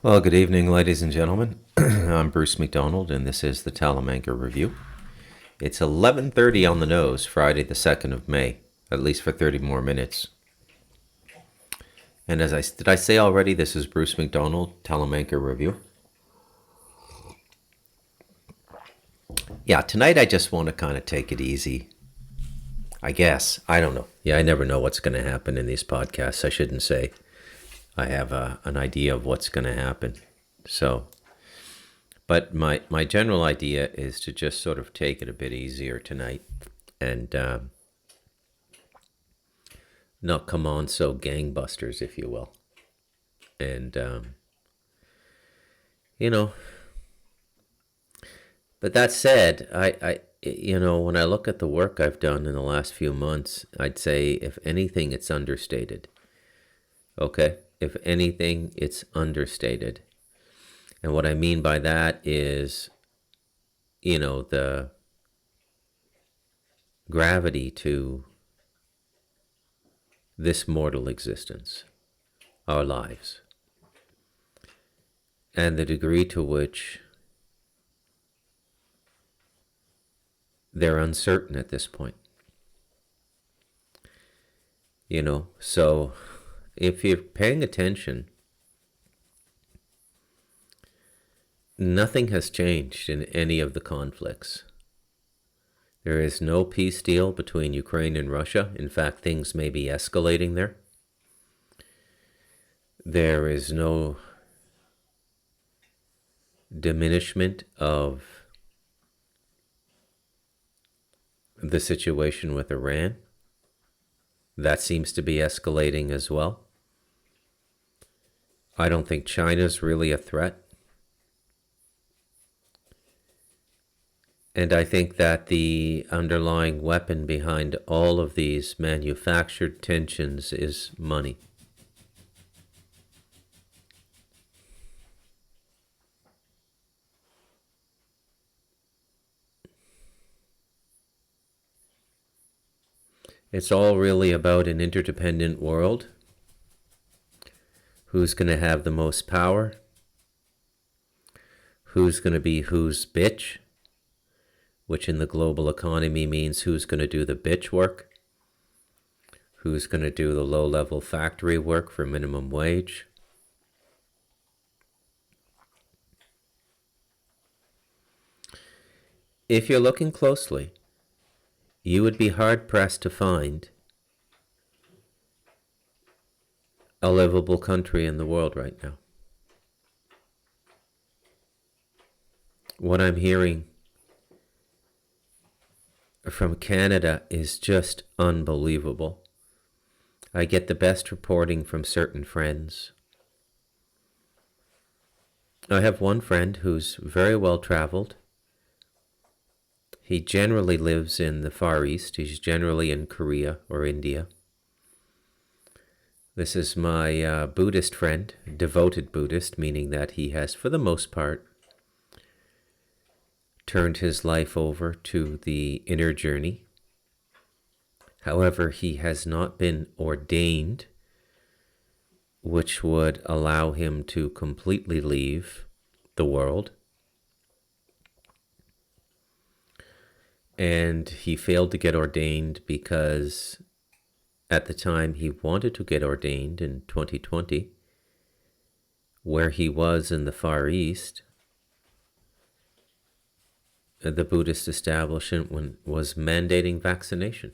Well, good evening, ladies and gentlemen. I'm Bruce McDonald, and this is the Talamanca Review. It's 11:30 on the nose, Friday the 2nd of May, at least for 30 more minutes. And did I say already, this is Bruce McDonald, Talamanca Review. Yeah, tonight I just want to kind of take it easy. I guess. I don't know. Yeah, I never know what's going to happen in these podcasts. I shouldn't say I have an idea of what's going to happen. But my general idea is to just sort of take it a bit easier tonight and not come on so gangbusters, if you will. And, but that said, when I look at the work I've done in the last few months, I'd say, if anything, it's understated. Okay? If anything, it's understated. And what I mean by that is, the gravity to this mortal existence, our lives, and the degree to which they're uncertain at this point. So if you're paying attention, nothing has changed in any of the conflicts. There is no peace deal between Ukraine and Russia. In fact, things may be escalating there. There is no diminishment of the situation with Iran. That seems to be escalating as well. I don't think China's really a threat. And I think that the underlying weapon behind all of these manufactured tensions is money. It's all really about an interdependent world. Who's going to have the most power? Who's going to be whose bitch? Which in the global economy means who's going to do the bitch work? Who's going to do the low-level factory work for minimum wage? If you're looking closely, you would be hard-pressed to find a livable country in the world right now. What I'm hearing from Canada is just unbelievable. I get the best reporting from certain friends. I have one friend who's very well traveled. He generally lives in the Far East. He's generally in Korea or India. This is my Buddhist friend, devoted Buddhist, meaning that he has, for the most part, turned his life over to the inner journey. However, he has not been ordained, which would allow him to completely leave the world. And he failed to get ordained because at the time he wanted to get ordained in 2020, where he was in the Far East, the Buddhist establishment was mandating vaccination.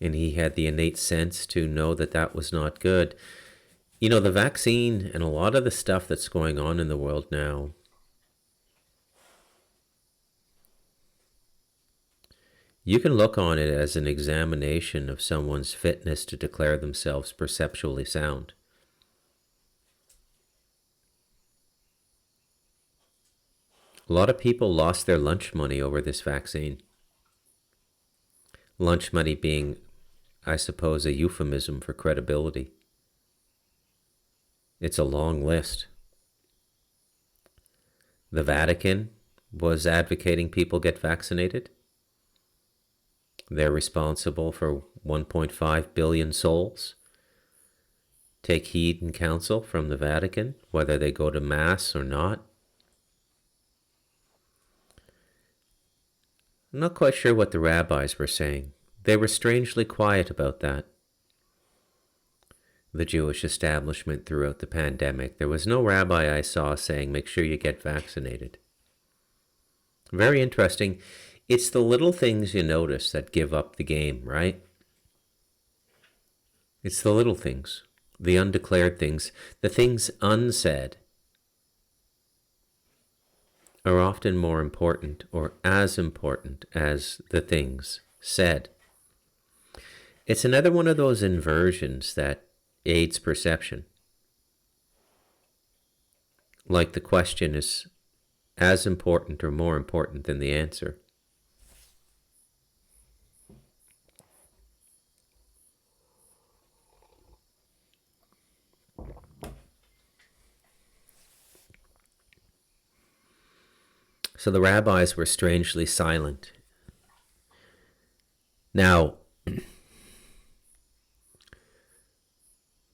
And he had the innate sense to know that that was not good. The vaccine and a lot of the stuff that's going on in the world now, you can look on it as an examination of someone's fitness to declare themselves perceptually sound. A lot of people lost their lunch money over this vaccine. Lunch money being, I suppose, a euphemism for credibility. It's a long list. The Vatican was advocating people get vaccinated. They're responsible for 1.5 billion souls. take heed and counsel from the Vatican, whether they go to Mass or not. I'm not quite sure what the rabbis were saying. They were strangely quiet about that. The Jewish establishment throughout the pandemic. There was no rabbi I saw saying, make sure you get vaccinated. Very interesting. It's the little things you notice that give up the game, right? It's the little things, the undeclared things, the things unsaid are often more important or as important as the things said. It's another one of those inversions that aids perception. Like the question is as important or more important than the answer. So the rabbis were strangely silent. Now,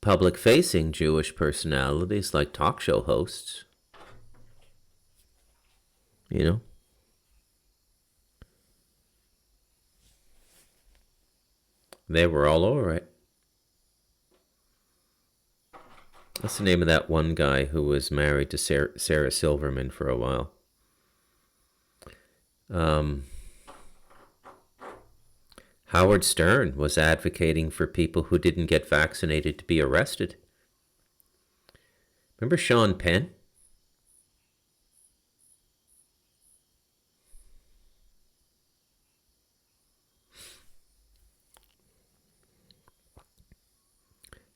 public-facing Jewish personalities like talk show hosts, they were all over it. What's the name of that one guy who was married to Sarah Silverman for a while? Howard Stern was advocating for people who didn't get vaccinated to be arrested. Remember Sean Penn?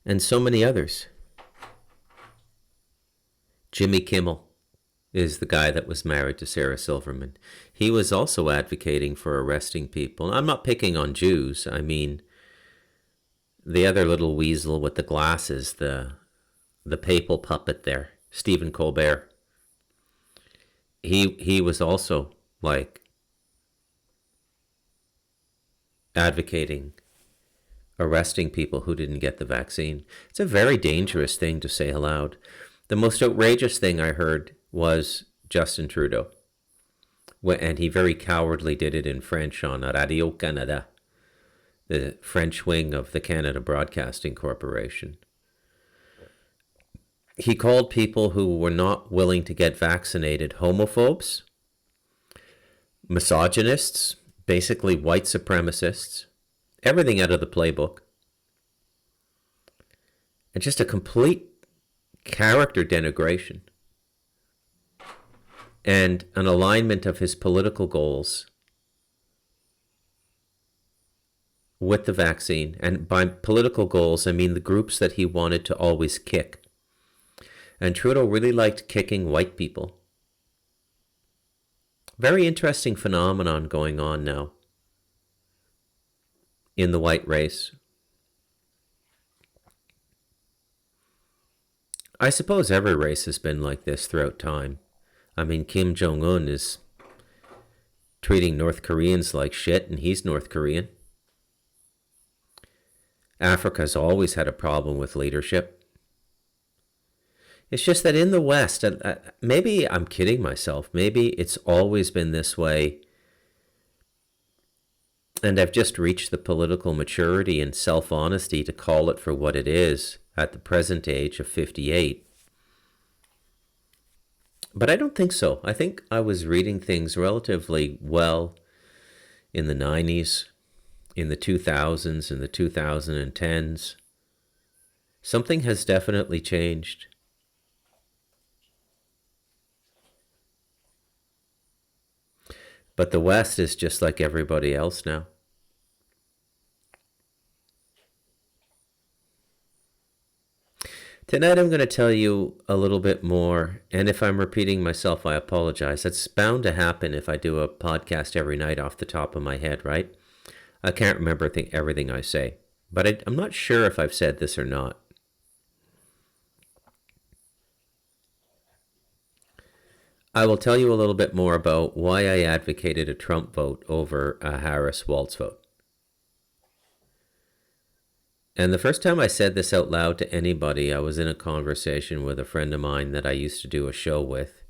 And so many others. Jimmy Kimmel is the guy that was married to Sarah Silverman. He was also advocating for arresting people. I'm not picking on Jews. I mean, the other little weasel with the glasses, the papal puppet there, Stephen Colbert. He was also like advocating arresting people who didn't get the vaccine. It's a very dangerous thing to say aloud. The most outrageous thing I heard was Justin Trudeau. And he very cowardly did it in French on Radio Canada, the French wing of the Canada Broadcasting Corporation. He called people who were not willing to get vaccinated homophobes, misogynists, basically white supremacists, everything out of the playbook, and just a complete character denigration and an alignment of his political goals with the vaccine. And by political goals, I mean the groups that he wanted to always kick. And Trudeau really liked kicking white people. Very interesting phenomenon going on now in the white race. I suppose every race has been like this throughout time. I mean, Kim Jong-un is treating North Koreans like shit, and he's North Korean. Africa's always had a problem with leadership. It's just that in the West, maybe I'm kidding myself, maybe it's always been this way, and I've just reached the political maturity and self-honesty to call it for what it is at the present age of 58. But I don't think so. I think I was reading things relatively well in the 90s, in the 2000s, in the 2010s. Something has definitely changed. But the West is just like everybody else now. Tonight I'm going to tell you a little bit more, and if I'm repeating myself, I apologize. That's bound to happen if I do a podcast every night off the top of my head, right? I can't remember everything I say, but I'm not sure if I've said this or not. I will tell you a little bit more about why I advocated a Trump vote over a Harris-Walz vote. And the first time I said this out loud to anybody, I was in a conversation with a friend of mine that I used to do a show with.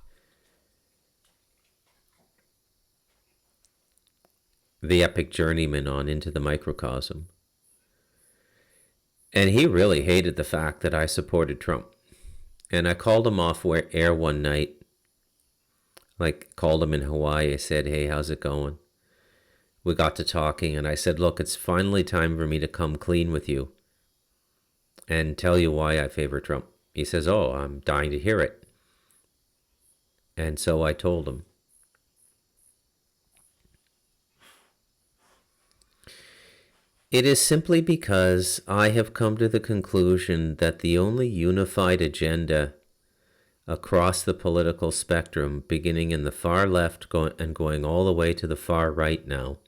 The Epic Journeyman on Into the Microcosm. And he really hated the fact that I supported Trump. And I called him off air one night. Like, called him in Hawaii. I said, hey, how's it going? We got to talking, and I said, look, it's finally time for me to come clean with you and tell you why I favor Trump. He says, oh, I'm dying to hear it. And so I told him. It is simply because I have come to the conclusion that the only unified agenda across the political spectrum, beginning in the far left and going all the way to the far right now,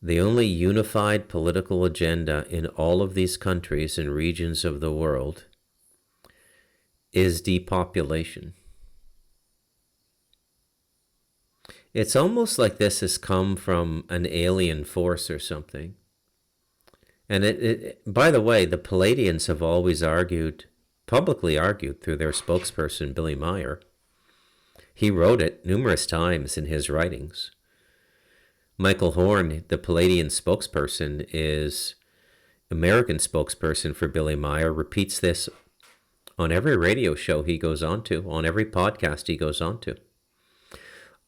the only unified political agenda in all of these countries and regions of the world is depopulation. It's almost like this has come from an alien force or something. And by the way, the Palladians have always publicly argued through their spokesperson, Billy Meier. He wrote it numerous times in his writings. Michael Horn, the Palladian spokesperson, is American spokesperson for Billy Meier, repeats this on every radio show he goes on to, on every podcast he goes on to,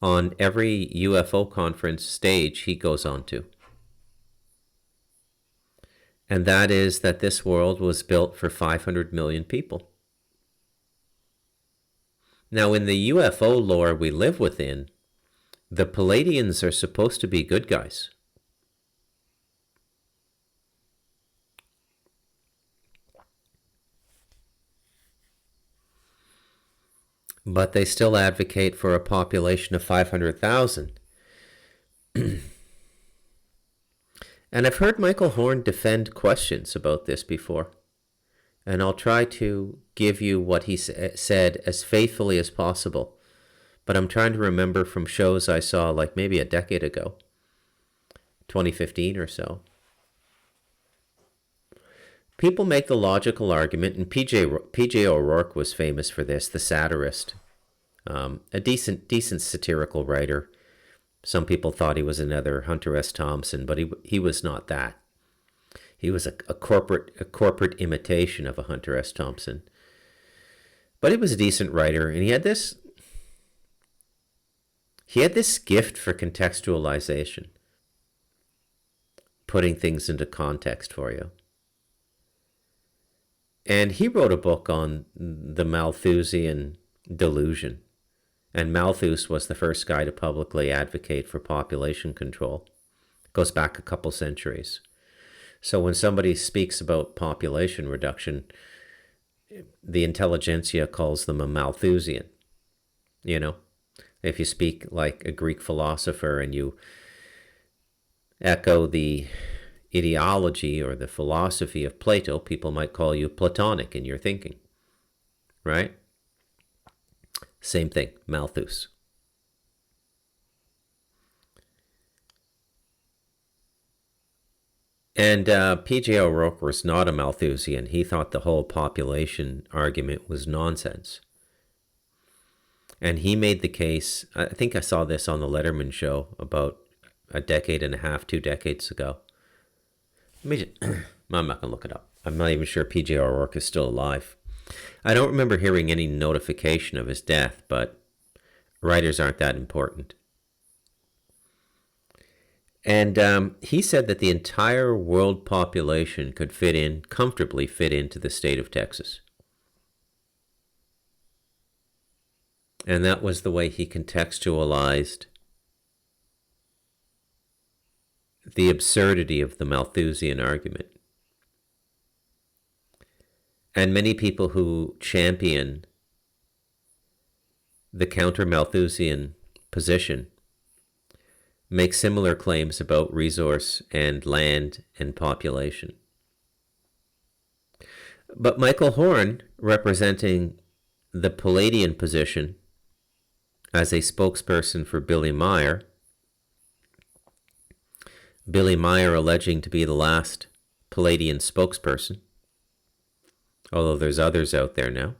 on every UFO conference stage he goes on to. And that is that this world was built for 500 million people. Now, in the UFO lore we live within, the Palladians are supposed to be good guys. But they still advocate for a population of 500,000. And I've heard Michael Horn defend questions about this before. And I'll try to give you what he said as faithfully as possible. But I'm trying to remember from shows I saw like maybe a decade ago, 2015 or so. People make the logical argument, and P.J. O'Rourke was famous for this, the satirist, a decent satirical writer. Some people thought he was another Hunter S. Thompson, but he was not that. He was a corporate imitation of a Hunter S. Thompson. But he was a decent writer, and he had this gift for contextualization, putting things into context for you. And he wrote a book on the Malthusian delusion. And Malthus was the first guy to publicly advocate for population control. It goes back a couple centuries. So when somebody speaks about population reduction, the intelligentsia calls them a Malthusian. You know, if you speak like a Greek philosopher and you echo the ideology or the philosophy of Plato, people might call you Platonic in your thinking, right? Same thing, Malthus. And P.J. O'Rourke was not a Malthusian. He thought the whole population argument was nonsense. And he made the case, I think I saw this on the Letterman show about a decade and a half, 2 decades ago. I'm not going to look it up. I'm not even sure P.J. O'Rourke is still alive. I don't remember hearing any notification of his death, but writers aren't that important. And he said that the entire world population could comfortably fit into the state of Texas. And that was the way he contextualized the absurdity of the Malthusian argument. And many people who champion the counter-Malthusian position make similar claims about resource and land and population. But Michael Horn, representing the Palladian position as a spokesperson for Billy Meier, Billy Meyer alleging to be the last Palladian spokesperson, although there's others out there now.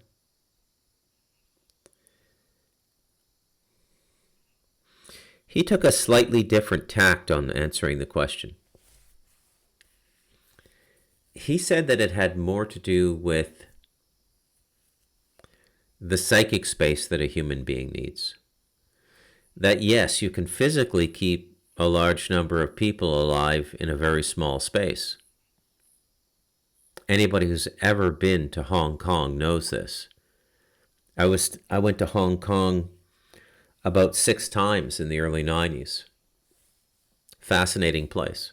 He took a slightly different tact on answering the question. He said that it had more to do with the psychic space that a human being needs. That yes, you can physically keep a large number of people alive in a very small space. Anybody who's ever been to Hong Kong knows this. I went to Hong Kong about 6 times in the early 90s. Fascinating place.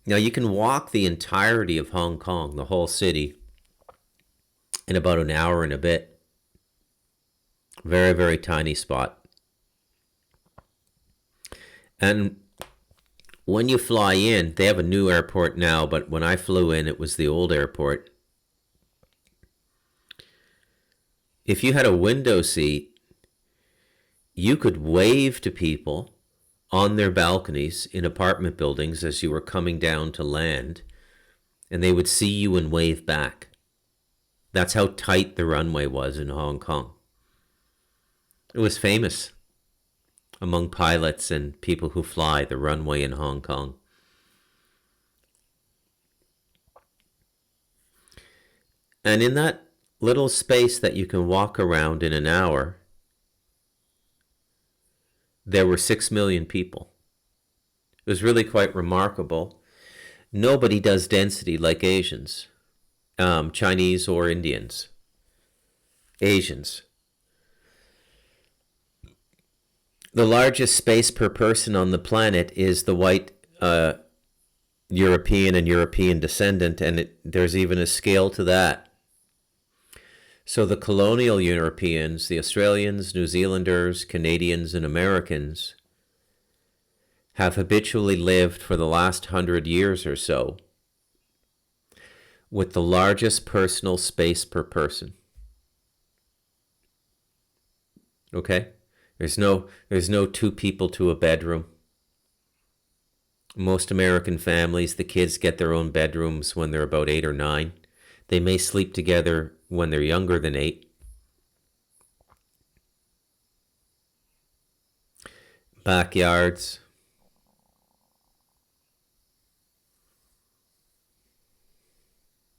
Now you can walk the entirety of Hong Kong, the whole city, in about an hour and a bit. Very, very tiny spot. And when you fly in, they have a new airport now, but when I flew in, it was the old airport. If you had a window seat, you could wave to people on their balconies in apartment buildings as you were coming down to land, and they would see you and wave back. That's how tight the runway was in Hong Kong. It was famous among pilots and people who fly the runway in Hong Kong. And in that little space that you can walk around in an hour, there were 6 million people. It was really quite remarkable. Nobody does density like Asians, Chinese or Indians. Asians. The largest space per person on the planet is the white European and European descendant, and there's even a scale to that. So the colonial Europeans, the Australians, New Zealanders, Canadians, and Americans have habitually lived for the last 100 years or so with the largest personal space per person. Okay? There's no 2 people to a bedroom. Most American families, the kids get their own bedrooms when they're about 8 or 9. They may sleep together when they're younger than 8. Backyards.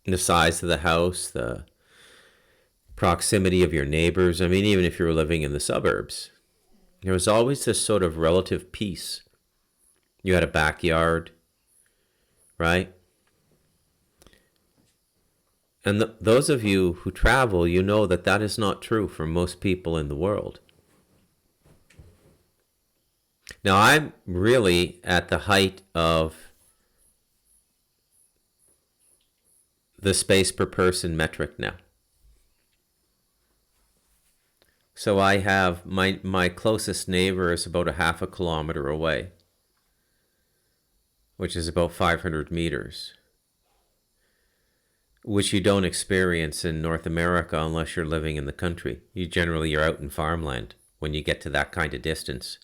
The size of the house, the proximity of your neighbors. I mean, even if you're living in the suburbs, there was always this sort of relative peace. You had a backyard, right? And those of you who travel, you know that that is not true for most people in the world. Now, I'm really at the height of the space per person metric now. So I have my closest neighbor is about a half a kilometer away, which is about 500 meters. Which you don't experience in North America unless you're living in the country. You're out in farmland when you get to that kind of distance.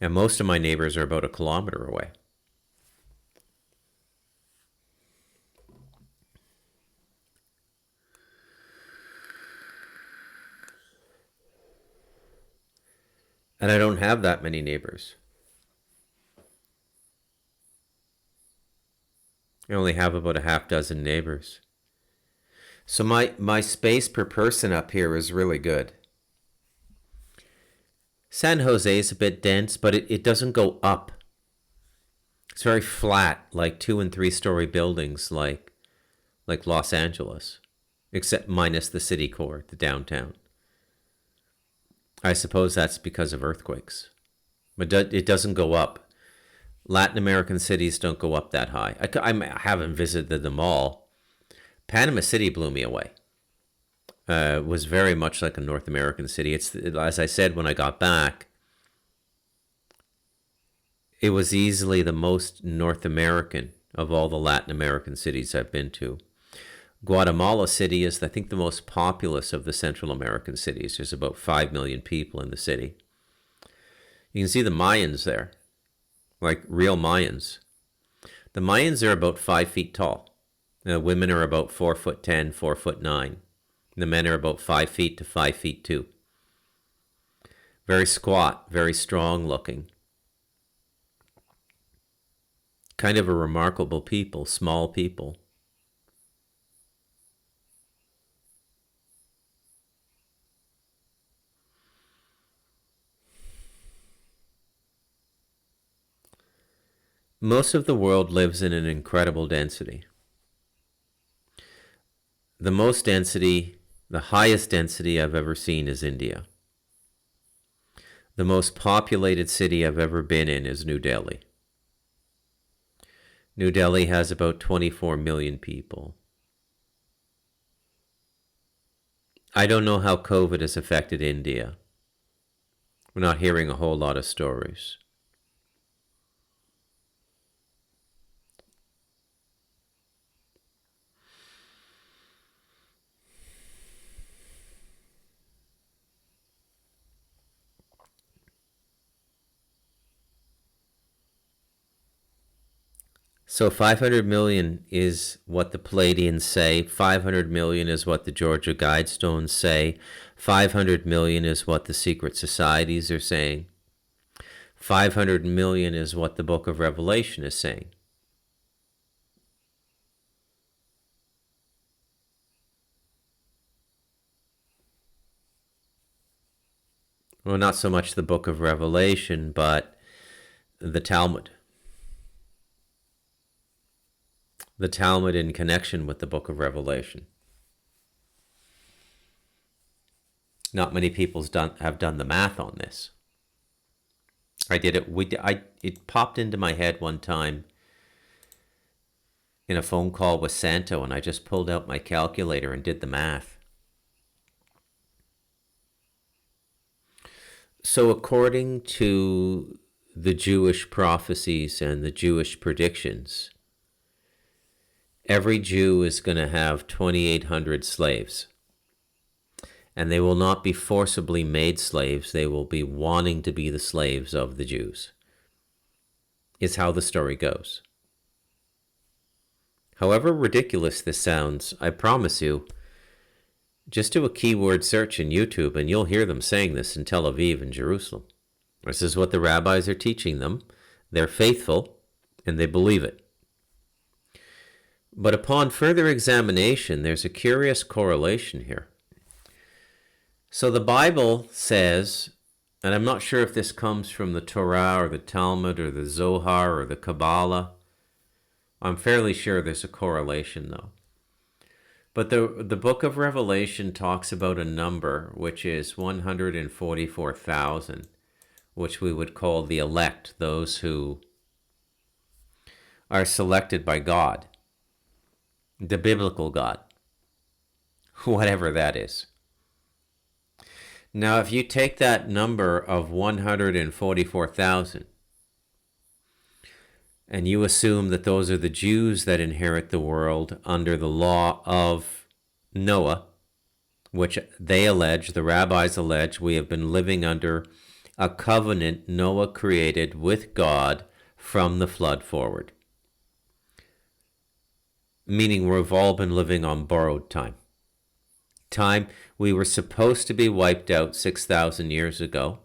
And most of my neighbors are about a kilometer away. And I don't have that many neighbors. I only have about a half dozen neighbors. So my space per person up here is really good. San Jose is a bit dense, but it doesn't go up. It's very flat, like 2- and 3-story buildings like Los Angeles, except minus the city core, the downtown. I suppose that's because of earthquakes. But it doesn't go up. Latin American cities don't go up that high. I haven't visited them all. Panama City blew me away. It was very much like a North American city. It's, as I said when I got back, it was easily the most North American of all the Latin American cities I've been to. Guatemala City is, I think, the most populous of the Central American cities. There's about 5 million people in the city. You can see the Mayans there, like real Mayans. The Mayans are about 5 feet tall. The women are about 4'10", 4'9". The men are about 5 feet to 5 feet 2. Very squat, very strong looking. Kind of a remarkable people, small people. Most of the world lives in an incredible density. The most density, the highest density I've ever seen is India. The most populated city I've ever been in is New Delhi. New Delhi has about 24 million people. I don't know how COVID has affected India. We're not hearing a whole lot of stories. So 500 million is what the Palladians say. 500 million is what the Georgia Guidestones say. 500 million is what the secret societies are saying. 500 million is what the book of Revelation is saying. Well, not so much the book of Revelation, but the Talmud. The Talmud in connection with the book of Revelation. Not many people have done the math on this. I did it. It popped into my head one time in a phone call with Santo, and I just pulled out my calculator and did the math. So according to the Jewish prophecies and the Jewish predictions, every Jew is going to have 2,800 slaves. And they will not be forcibly made slaves. They will be wanting to be the slaves of the Jews. Is how the story goes. However ridiculous this sounds, I promise you, just do a keyword search in YouTube and you'll hear them saying this in Tel Aviv and Jerusalem. This is what the rabbis are teaching them. They're faithful and they believe it. But upon further examination, there's a curious correlation here. So the Bible says, and I'm not sure if this comes from the Torah or the Talmud or the Zohar or the Kabbalah. I'm fairly sure there's a correlation though. But the book of Revelation talks about a number which is 144,000, which we would call the elect, those who are selected by God. The biblical God, whatever that is. Now, if you take that number of 144,000 and you assume that those are the Jews that inherit the world under the law of Noah, which they allege, the rabbis allege, we have been living under a covenant Noah created with God from the flood forward. Meaning we've all been living on borrowed time. Time we were supposed to be wiped out 6,000 years ago,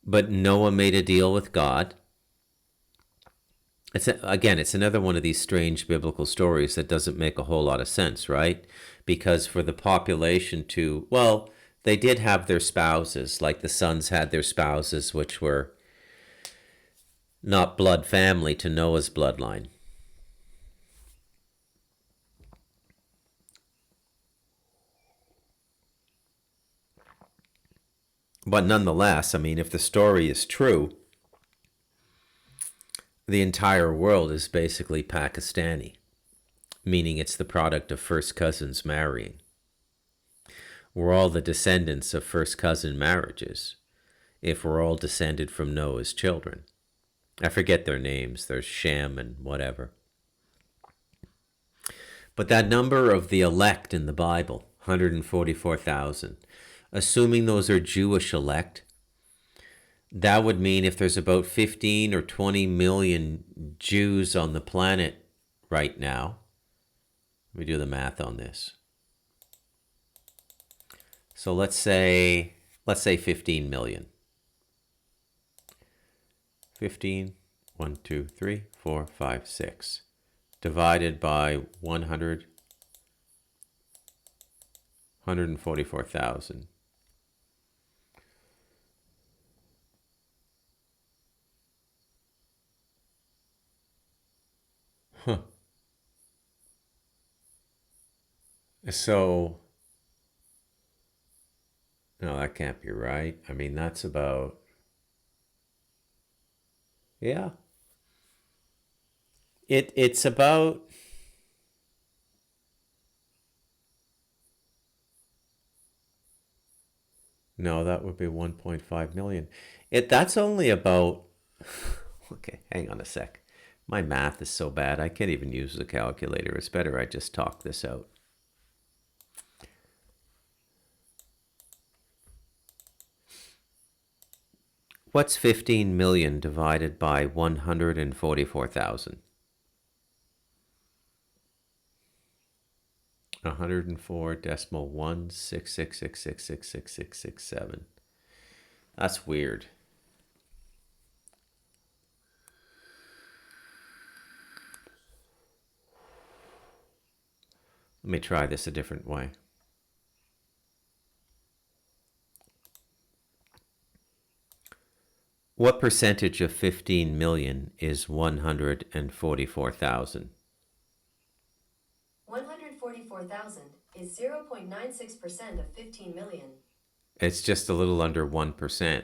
but Noah made a deal with God. It's another one of these strange biblical stories that doesn't make a whole lot of sense, right? Because for the population to, well, they did have their spouses, like the sons had their spouses, which were not blood family to Noah's bloodline. But nonetheless, I mean, if the story is true, the entire world is basically Pakistani, meaning it's the product of first cousins marrying. We're all the descendants of first cousin marriages, if we're all descended from Noah's children. I forget their names, there's Shem and whatever. But that number of the elect in the Bible, 144,000, assuming those are Jewish elect, that would mean if there's about 15 or 20 million Jews on the planet right now, let me do the math on this. So let's say 15 million. 15, 1, 2, 3, 4, 5, 6, divided by 144,000. Huh. So, no, that can't be right. I mean, that's about, yeah. It's about, no, that would be 1.5 million. That's only about, okay, hang on a sec. My math is so bad, I can't even use the calculator. It's better I just talk this out. What's 15 million divided by 144,000? 104.16666666667. That's weird. Let me try this a different way. What percentage of 15 million is 144,000? 144,000 is 0.96% of 15 million. It's just a little under 1%.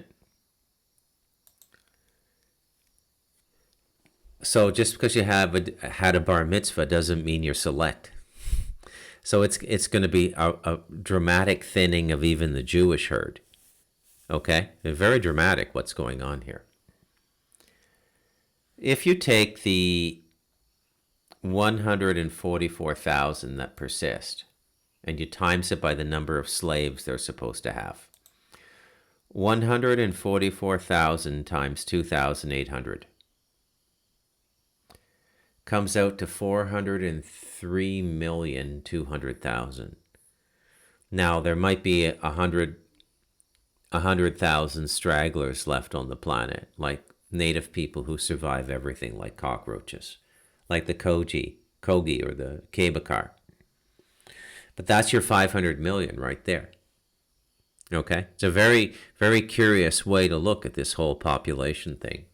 So just because you had a bar mitzvah doesn't mean you're select. So it's going to be a dramatic thinning of even the Jewish herd. Okay? Very dramatic what's going on here. If you take the 144,000 that persist and you times it by the number of slaves they're supposed to have, 144,000 times 2,800 comes out to 403,200,000. Now there might be 100,000 stragglers left on the planet, like native people who survive everything, like cockroaches, like the Kogi or the Kabakar. But that's your 500 million right there. Okay? It's a very, very curious way to look at this whole population thing.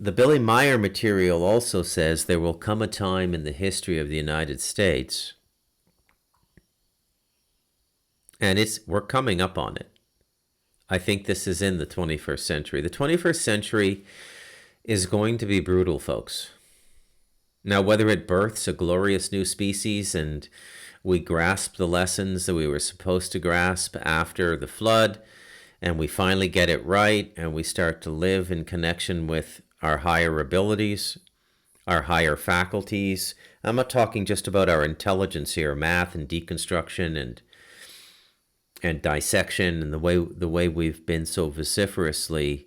The Billy Meier material also says there will come a time in the history of the United States, and we're coming up on it. I think this is in the 21st century. The 21st century is going to be brutal, folks. Now, whether it births a glorious new species and we grasp the lessons that we were supposed to grasp after the flood, and we finally get it right, and we start to live in connection with our higher abilities, our higher faculties. I'm not talking just about our intelligence here, math and deconstruction and dissection, and the way we've been so vociferously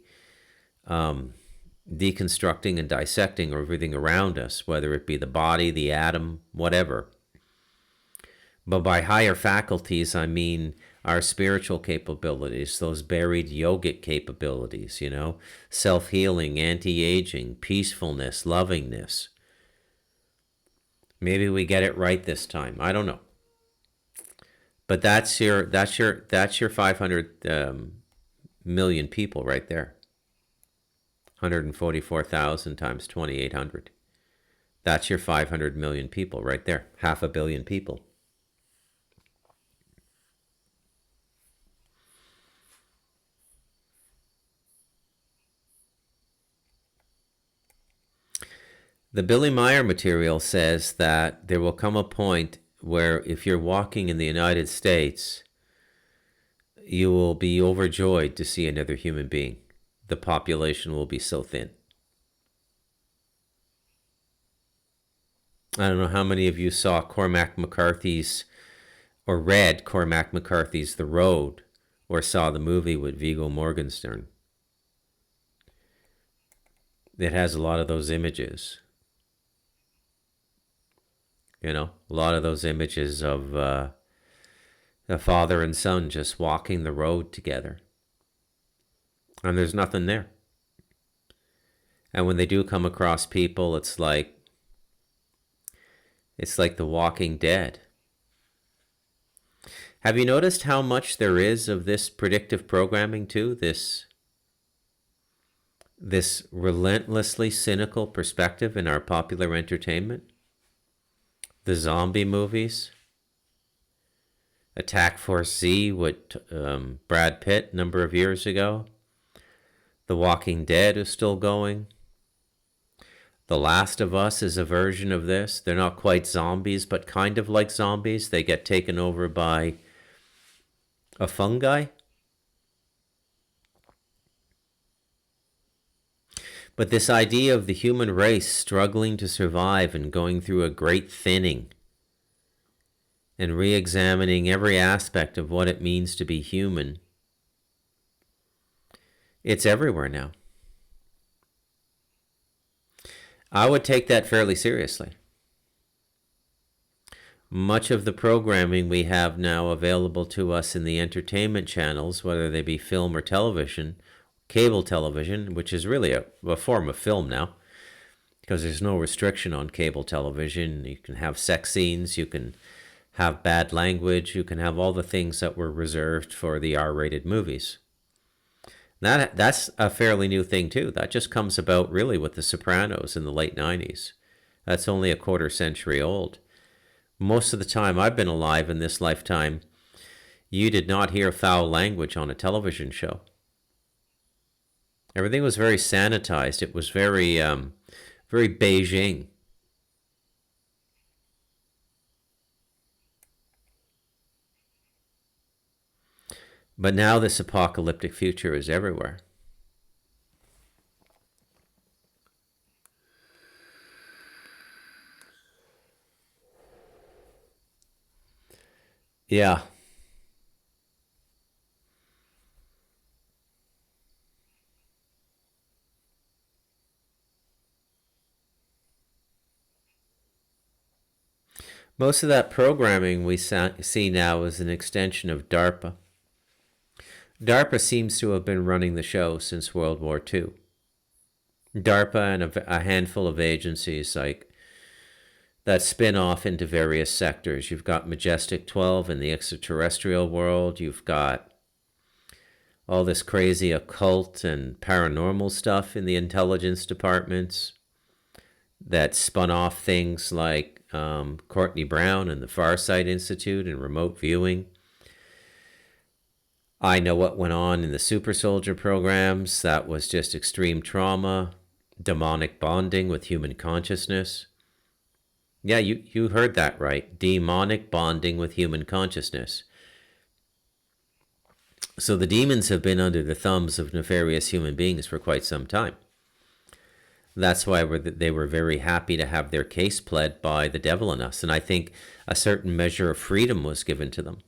deconstructing and dissecting everything around us, whether it be the body, the atom, whatever. But by higher faculties, I mean our spiritual capabilities, those buried yogic capabilities, self-healing, anti-aging, peacefulness, lovingness. Maybe we get it right this time. I don't know. But that's your 500 million people right there. 144,000 times 2,800. That's your 500 million people right there. 500 million people. The Billy Meier material says that there will come a point where if you're walking in the United States, you will be overjoyed to see another human being. The population will be so thin. I don't know how many of you saw Cormac McCarthy's or read Cormac McCarthy's The Road or saw the movie with Viggo Mortensen. It has a lot of those images. You know, a lot of those images of a father and son just walking the road together. And there's nothing there. And when they do come across people, it's like The Walking Dead. Have you noticed how much there is of this predictive programming too? This relentlessly cynical perspective in our popular entertainment? The zombie movies, Attack Force Z with Brad Pitt a number of years ago. The Walking Dead is still going. The Last of Us is a version of this. They're not quite zombies, but kind of like zombies. They get taken over by a fungi. But this idea of the human race struggling to survive and going through a great thinning and re-examining every aspect of what it means to be human, it's everywhere now. I would take that fairly seriously. Much of the programming we have now available to us in the entertainment channels, whether they be film or television, cable television, which is really a form of film now, because there's no restriction on cable television. You can have sex scenes, you can have bad language, you can have all the things that were reserved for the R-rated movies. That's a fairly new thing too. That just comes about really with The Sopranos in the late 90s. That's only a quarter century old. Most of the time I've been alive in this lifetime, you did not hear foul language on a television show. Everything was very sanitized. It was very Beijing. But now this apocalyptic future is everywhere. Yeah. Most of that programming we see now is an extension of DARPA. DARPA seems to have been running the show since World War II. DARPA and a handful of agencies like that spin off into various sectors. You've got Majestic 12 in the extraterrestrial world. You've got all this crazy occult and paranormal stuff in the intelligence departments that spun off things like Courtney Brown and the Farsight Institute and remote viewing. I know what went on in the super soldier programs. That was just extreme trauma, demonic bonding with human consciousness. Yeah, you heard that right. Demonic bonding with human consciousness. So the demons have been under the thumbs of nefarious human beings for quite some time. That's why they were very happy to have their case pled by the devil in us. And I think a certain measure of freedom was given to them.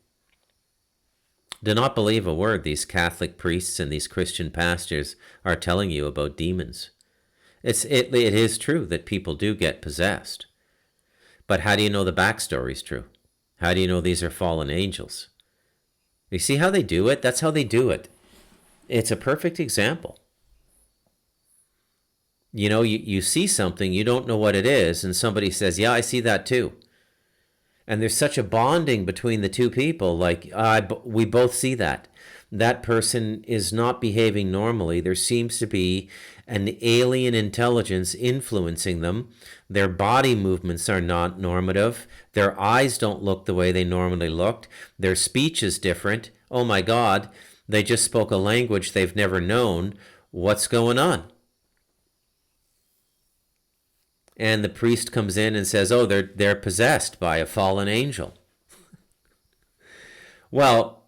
Do not believe a word these Catholic priests and these Christian pastors are telling you about demons. It is true that people do get possessed. But how do you know the backstory is true? How do you know these are fallen angels? You see how they do it? That's how they do it. It's a perfect example. You know, you see something, you don't know what it is, and somebody says, yeah, I see that too. And there's such a bonding between the two people, like, we both see that. That person is not behaving normally. There seems to be an alien intelligence influencing them. Their body movements are not normative. Their eyes don't look the way they normally looked. Their speech is different. Oh my God, they just spoke a language they've never known. What's going on? And the priest comes in and says, oh, they're possessed by a fallen angel. Well,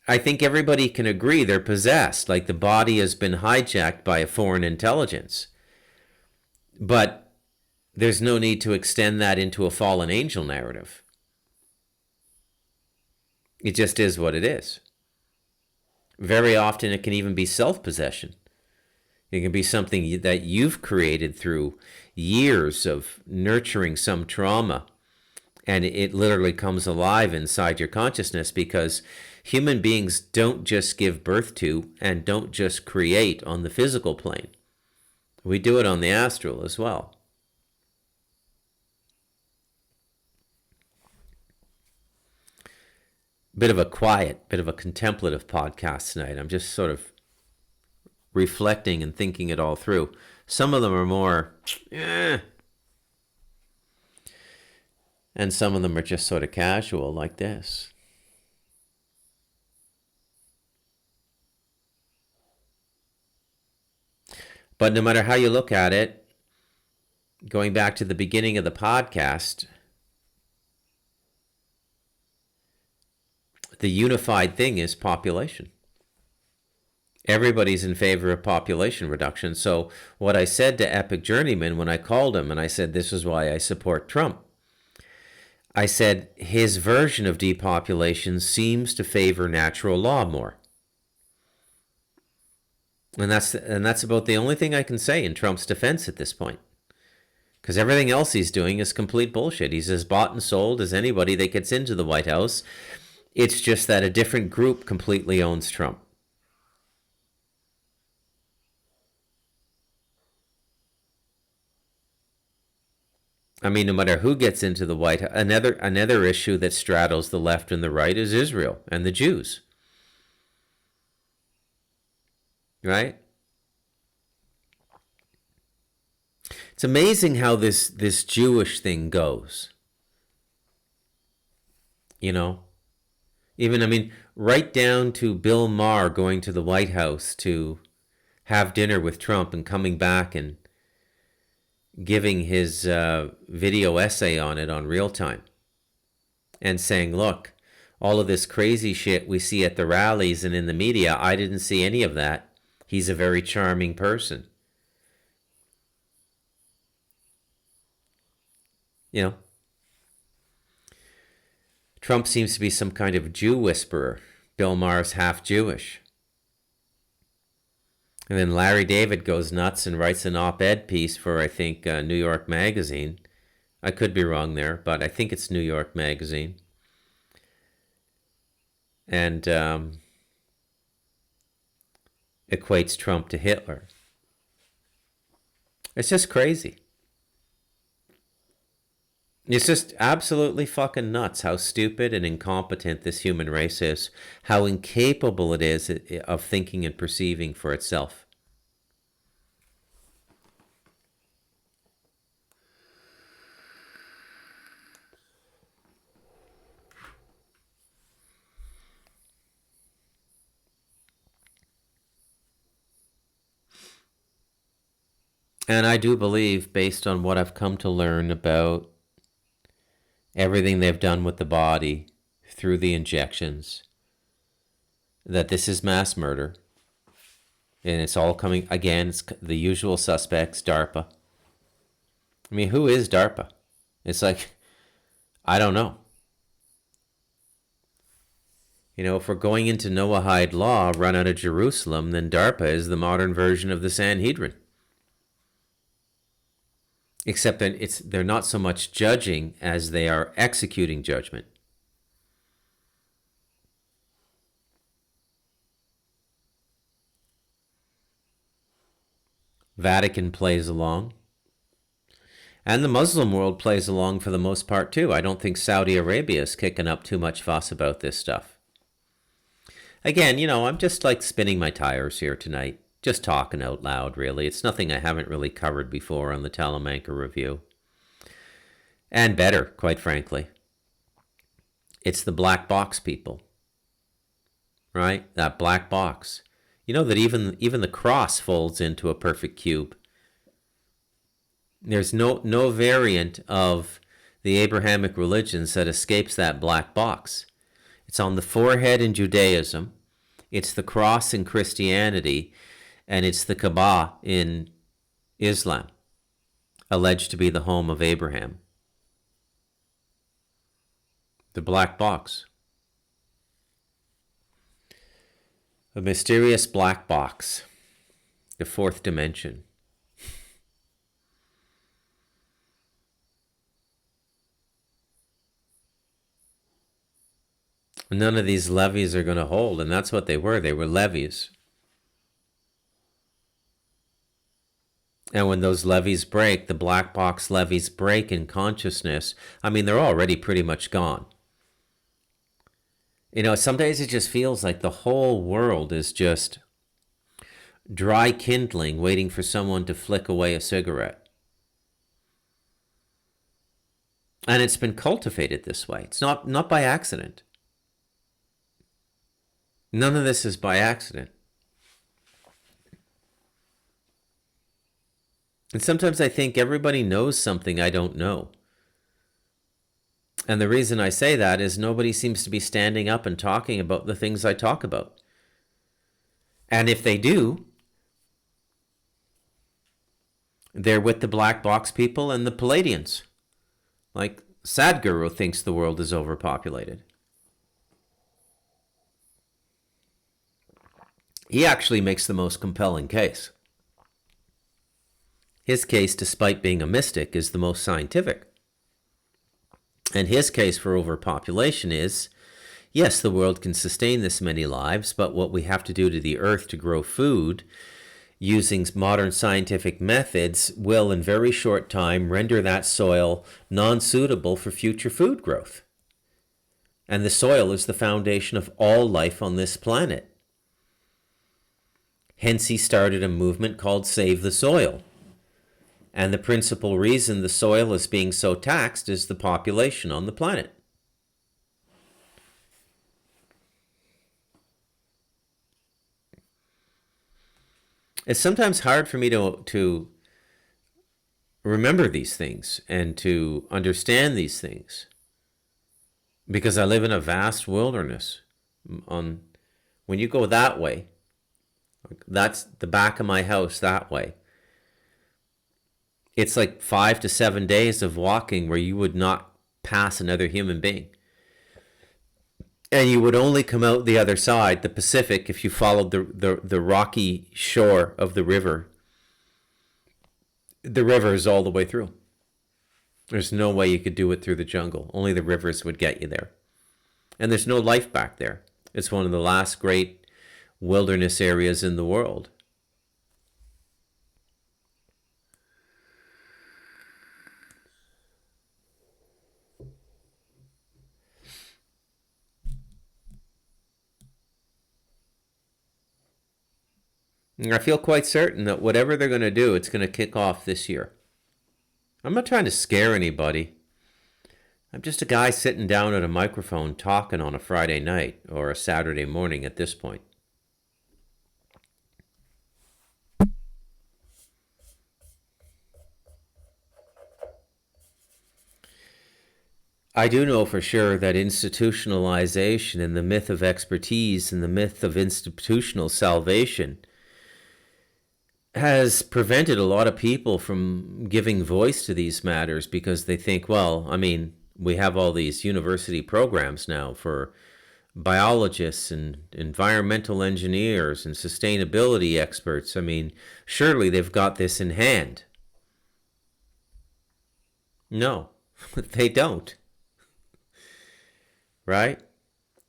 I think everybody can agree they're possessed, like the body has been hijacked by a foreign intelligence. But there's no need to extend that into a fallen angel narrative. It just is what it is. Very often it can even be self-possession. It can be something that you've created through years of nurturing some trauma, and it literally comes alive inside your consciousness, because human beings don't just give birth to and don't just create on the physical plane. We do it on the astral as well. Bit of a quiet, bit of a contemplative podcast tonight. I'm just sort of reflecting and thinking it all through. Some of them are more, and some of them are just sort of casual, like this. But no matter how you look at it, going back to the beginning of the podcast, the unified thing is population. Everybody's in favor of population reduction. So what I said to Epic Journeyman when I called him and I said, this is why I support Trump, I said his version of depopulation seems to favor natural law more. And that's about the only thing I can say in Trump's defense at this point. Because everything else he's doing is complete bullshit. He's as bought and sold as anybody that gets into the White House. It's just that a different group completely owns Trump. I mean, no matter who gets into the White House, another issue that straddles the left and the right is Israel and the Jews. Right? It's amazing how this Jewish thing goes. You know? Even, I mean, right down to Bill Maher going to the White House to have dinner with Trump and coming back and giving his video essay on it on Real Time and saying, look, all of this crazy shit we see at the rallies and in the media, I didn't see any of that. He's a very charming person. You know? Trump seems to be some kind of Jew whisperer. Bill Maher's half Jewish. And then Larry David goes nuts and writes an op-ed piece for, I think, New York Magazine. I could be wrong there, but I think it's New York Magazine. And equates Trump to Hitler. It's just crazy. It's just absolutely fucking nuts how stupid and incompetent this human race is, how incapable it is of thinking and perceiving for itself. And I do believe, based on what I've come to learn about everything they've done with the body through the injections, that this is mass murder. And it's all coming, again, it's the usual suspects, DARPA. I mean, who is DARPA? It's like, I don't know. You know, if we're going into Noahide law run out of Jerusalem, then DARPA is the modern version of the Sanhedrin. Except that they're not so much judging as they are executing judgment. Vatican plays along. And the Muslim world plays along for the most part too. I don't think Saudi Arabia is kicking up too much fuss about this stuff. Again, you know, I'm just like spinning my tires here tonight. Just talking out loud, really. It's nothing I haven't really covered before on the Talamanca Review. And better, quite frankly. It's the black box people. Right? That black box. You know that even the cross folds into a perfect cube. There's no variant of the Abrahamic religions that escapes that black box. It's on the forehead in Judaism. It's the cross in Christianity. And it's the Kaaba in Islam. alleged to be the home of Abraham. The black box. A mysterious black box. The fourth dimension. None of these levees are going to hold, and that's what they were. They were levees. And when those levees break, the black box levees break in consciousness, I mean, they're already pretty much gone. You know, some days it just feels like the whole world is just dry kindling, waiting for someone to flick away a cigarette. And it's been cultivated this way. It's not by accident. None of this is by accident. And sometimes I think everybody knows something I don't know. And the reason I say that is nobody seems to be standing up and talking about the things I talk about. And if they do, they're with the black box people and the Palladians. Like Sadhguru thinks the world is overpopulated. He actually makes the most compelling case. His case, despite being a mystic, is the most scientific. And his case for overpopulation is, yes, the world can sustain this many lives, but what we have to do to the earth to grow food using modern scientific methods will, in very short time, render that soil non-suitable for future food growth. And the soil is the foundation of all life on this planet. Hence, he started a movement called Save the Soil. And the principal reason the soil is being so taxed is the population on the planet. It's sometimes hard for me to remember these things and to understand these things because I live in a vast wilderness. When you go that way, that's the back of my house that way. It's like 5 to 7 days of walking where you would not pass another human being. And you would only come out the other side, the Pacific, if you followed the rocky shore of the river. The river is all the way through. There's no way you could do it through the jungle. Only the rivers would get you there. And there's no life back there. It's one of the last great wilderness areas in the world. And I feel quite certain that whatever they're going to do, it's going to kick off this year. I'm not trying to scare anybody. I'm just a guy sitting down at a microphone talking on a Friday night or a Saturday morning at this point. I do know for sure that institutionalization and the myth of expertise and the myth of institutional salvation has prevented a lot of people from giving voice to these matters because they think, well, I mean, we have all these university programs now for biologists and environmental engineers and sustainability experts. I mean, surely they've got this in hand. No, they don't. Right?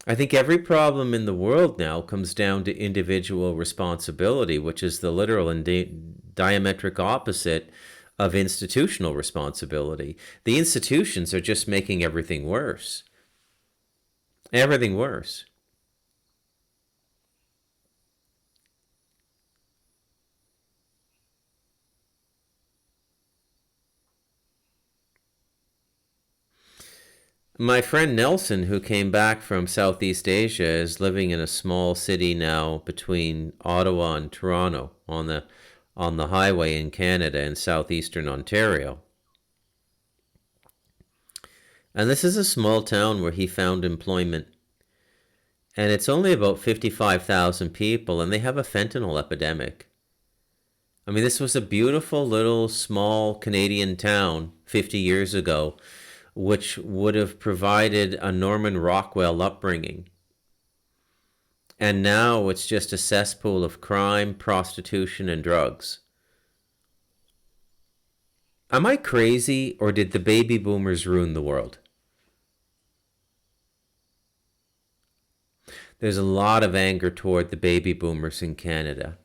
I think every problem in the world now comes down to individual responsibility, which is the literal and diametric opposite of institutional responsibility. The institutions are just making everything worse. Everything worse. My friend Nelson, who came back from Southeast Asia, is living in a small city now between Ottawa and Toronto on the highway in Canada in southeastern Ontario. And this is a small town where he found employment. And it's only about 55,000 people, and they have a fentanyl epidemic. I mean, this was a beautiful little small Canadian town 50 years ago, which would have provided a Norman Rockwell upbringing. And now it's just a cesspool of crime, prostitution, and drugs. Am I crazy, or did the baby boomers ruin the world? There's a lot of anger toward the baby boomers in Canada.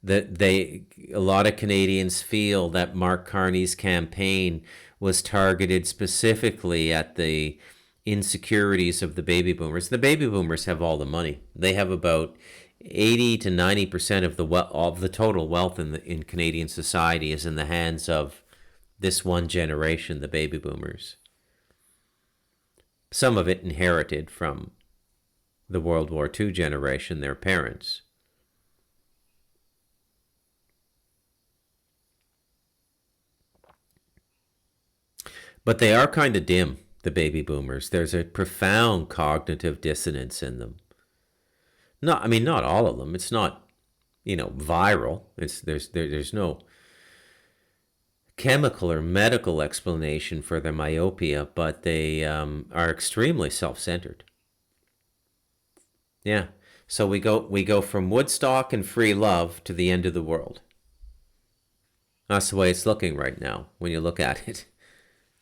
A lot of Canadians feel that Mark Carney's campaign was targeted specifically at the insecurities of the baby boomers. The baby boomers have all the money. They have about 80 to 90% of the total wealth in Canadian society is in the hands of this one generation, the baby boomers. Some of it inherited from the World War II generation, their parents. But they are kind of dim, the baby boomers. There's a profound cognitive dissonance in them. Not all of them. It's not, viral. There's no chemical or medical explanation for their myopia, but they are extremely self-centered. Yeah. So we go from Woodstock and free love to the end of the world. That's the way it's looking right now when you look at it.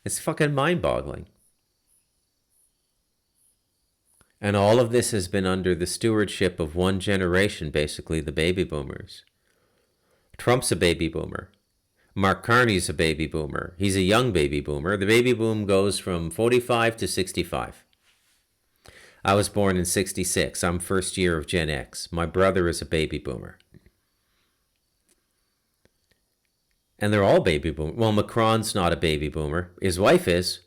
It's fucking mind-boggling. And all of this has been under the stewardship of one generation, basically, the baby boomers. Trump's a baby boomer. Mark Carney's a baby boomer. He's a young baby boomer. The baby boom goes from 45 to 65. I was born in 66. I'm first year of Gen X. My brother is a baby boomer. And they're all baby boomers. Well, Macron's not a baby boomer. His wife is.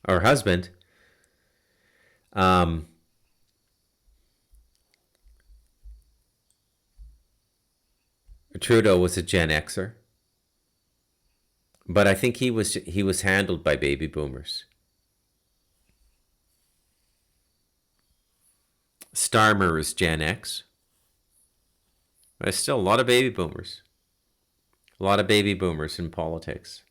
Or husband. Trudeau was a Gen Xer. But I think he was handled by baby boomers. Starmer is Gen X. There's still a lot of baby boomers. A lot of baby boomers in politics.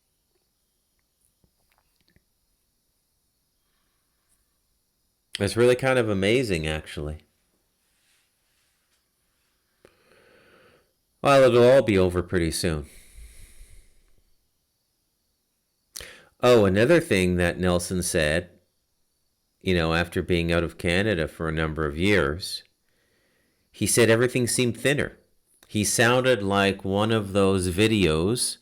It's really kind of amazing, actually. Well, it'll all be over pretty soon. Oh, another thing that Nelson said, after being out of Canada for a number of years, he said everything seemed thinner. He sounded like one of those videos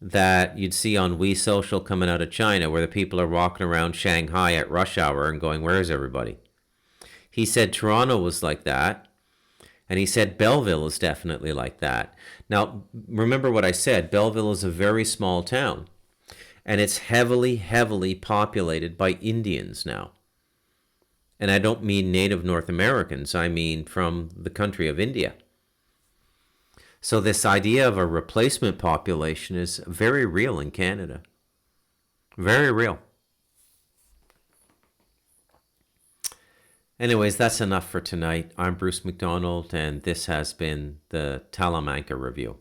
that you'd see on WeSocial coming out of China, where the people are walking around Shanghai at rush hour and going, "Where's everybody?" He said Toronto was like that, and he said Belleville is definitely like that. Now, remember what I said. Belleville is a very small town, and it's heavily, heavily populated by Indians now. And I don't mean native North Americans. I mean from the country of India. So this idea of a replacement population is very real in Canada. Very real. Anyways, that's enough for tonight. I'm Bruce McDonald, and this has been the Talamanca Review.